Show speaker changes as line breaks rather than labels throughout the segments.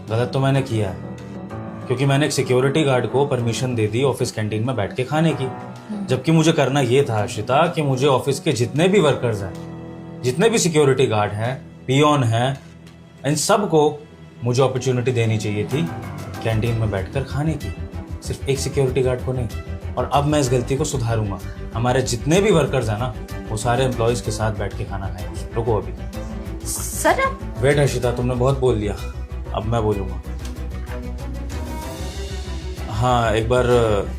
गलत तो मैंने किया है, क्योंकि मैंने एक सिक्योरिटी गार्ड को permission they the office canteen में बैठ के खाने की, जबकि मुझे करना ये था हर्षिता कि मुझे ऑफिस के जितने भी वर्कर्स हैं, जितने भी सिक्योरिटी गार्ड हैं, पियोन हैं, इन सबको मुझे अपॉर्चुनिटी देनी चाहिए थी कैंटीन में बैठकर खाने की, सिर्फ एक सिक्योरिटी गार्ड को नहीं। और अब मैं इस गलती को सुधारूंगा। हमारे जितने भी वर्कर्स हैं ना, वो सारे एम्प्लॉयज के साथ बैठ के खाना खाएंगे। रुको अभी।
सर
वेट हर्षिता, तुमने बहुत बोल लिया, अब मैं बोलूंगा। हाँ, एक बार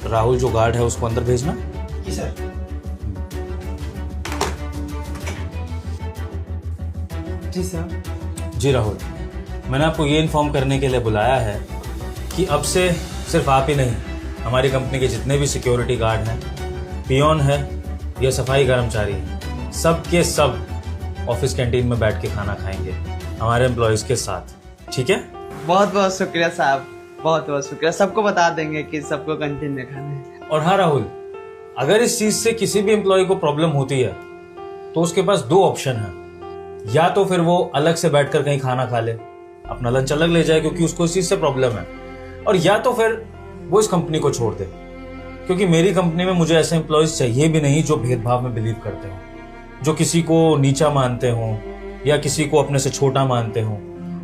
राहुल जो गार्ड है उसको अंदर भेजना।
जी सर। जी सर।
जी राहुल, मैंने आपको ये इन्फॉर्म करने के लिए बुलाया है कि अब से सिर्फ आप ही नहीं, हमारी कंपनी के जितने भी सिक्योरिटी गार्ड हैं, पियोन है या सफाई कर्मचारी हैं, सब के सब ऑफिस कैंटीन में बैठ के खाना खाएंगे हमारे एम्प्लॉयज के साथ। ठीक है?
बहुत बहुत शुक्रिया साहब, बहुत बहुत शुक्रिया। सबको बता देंगे कि सबको कैंटीन में खाना है।
और हाँ राहुल, अगर इस चीज से किसी भी एम्प्लॉय को प्रॉब्लम होती है तो उसके पास दो ऑप्शन है। या तो फिर वो अलग से बैठकर कहीं खाना खा ले, अपना लंच अलग ले जाए क्योंकि उसको इस चीज से प्रॉब्लम है, और या तो फिर वो इस कंपनी को छोड़ दे, क्योंकि मेरी कंपनी में मुझे ऐसे एम्प्लॉयज चाहिए भी नहीं जो भेदभाव में बिलीव करते हो, जो किसी को नीचा मानते हो या किसी को अपने से छोटा मानते हो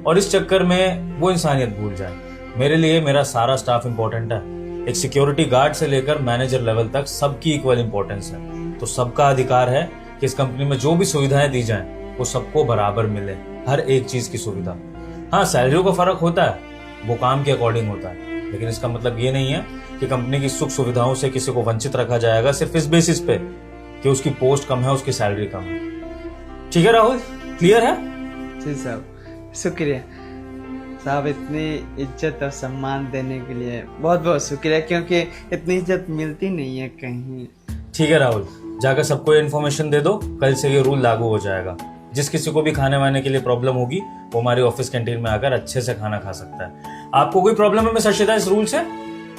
और इस चक्कर में वो इंसानियत भूल जाए। मेरे लिए मेरा सारा स्टाफ इंपॉर्टेंट है। एक सिक्योरिटी गार्ड से लेकर मैनेजर लेवल तक सबकी इक्वल इंपॉर्टेंस है। तो सबका अधिकार है कि इस कंपनी में जो भी सुविधाएं दी जाएं वो सबको बराबर मिले, हर एक चीज की सुविधा। हाँ, सैलरी का फर्क होता है, वो काम के अकॉर्डिंग होता है, लेकिन इसका मतलब ये नहीं है कि कंपनी की सुख सुविधाओं से किसी को वंचित रखा जाएगा सिर्फ इस बेसिस पे कि उसकी पोस्ट कम है, उसकी सैलरी कम है। ठीक है राहुल, क्लियर है?
जी साहब, शुक्रिया साहब। इतनी इज्जत और सम्मान देने के लिए बहुत बहुत शुक्रिया, क्योंकि इतनी इज्जत मिलती नहीं है कहीं।
ठीक है राहुल, जाकर सबको इन्फॉर्मेशन दे दो, कल से ये रूल लागू हो जाएगा। जिस किसी को भी खाने वाने के लिए प्रॉब्लम होगी वो हमारी ऑफिस कैंटीन में आकर अच्छे से खाना खा सकता है। आपको कोई प्रॉब्लम है मिस हर्षिता इस रूल से?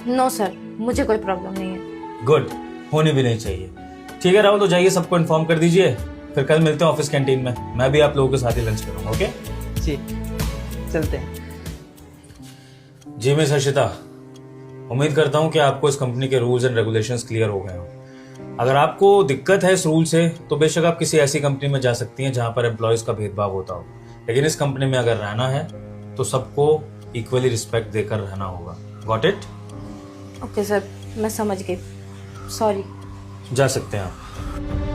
नो सर, मुझे कोई प्रॉब्लम नहीं है।
गुड, होनी भी नहीं चाहिए। ठीक है राहुल, तो जाइए सबको इन्फॉर्म कर दीजिए, फिर कल मिलते हैं ऑफिस कैंटीन में। मैं भी आप लोगों के साथ ही लंच करूंगा। ओके
जी, चलते हैं।
जी मिस हर्षिता, उम्मीद करता हूं कि आपको इस कंपनी के रूल्स एंड रेगुलेशंस क्लियर हो गए हों। अगर आपको दिक्कत है इस रूल से तो बेशक आप किसी ऐसी कंपनी में जा सकती हैं जहां पर एम्प्लॉयज का भेदभाव होता हो, लेकिन इस कंपनी में अगर रहना है तो सबको इक्वली रिस्पेक्ट देकर रहना होगा। Got it?
ओके सर, मैं समझ गई। सॉरी।
जा सकते हैं आप।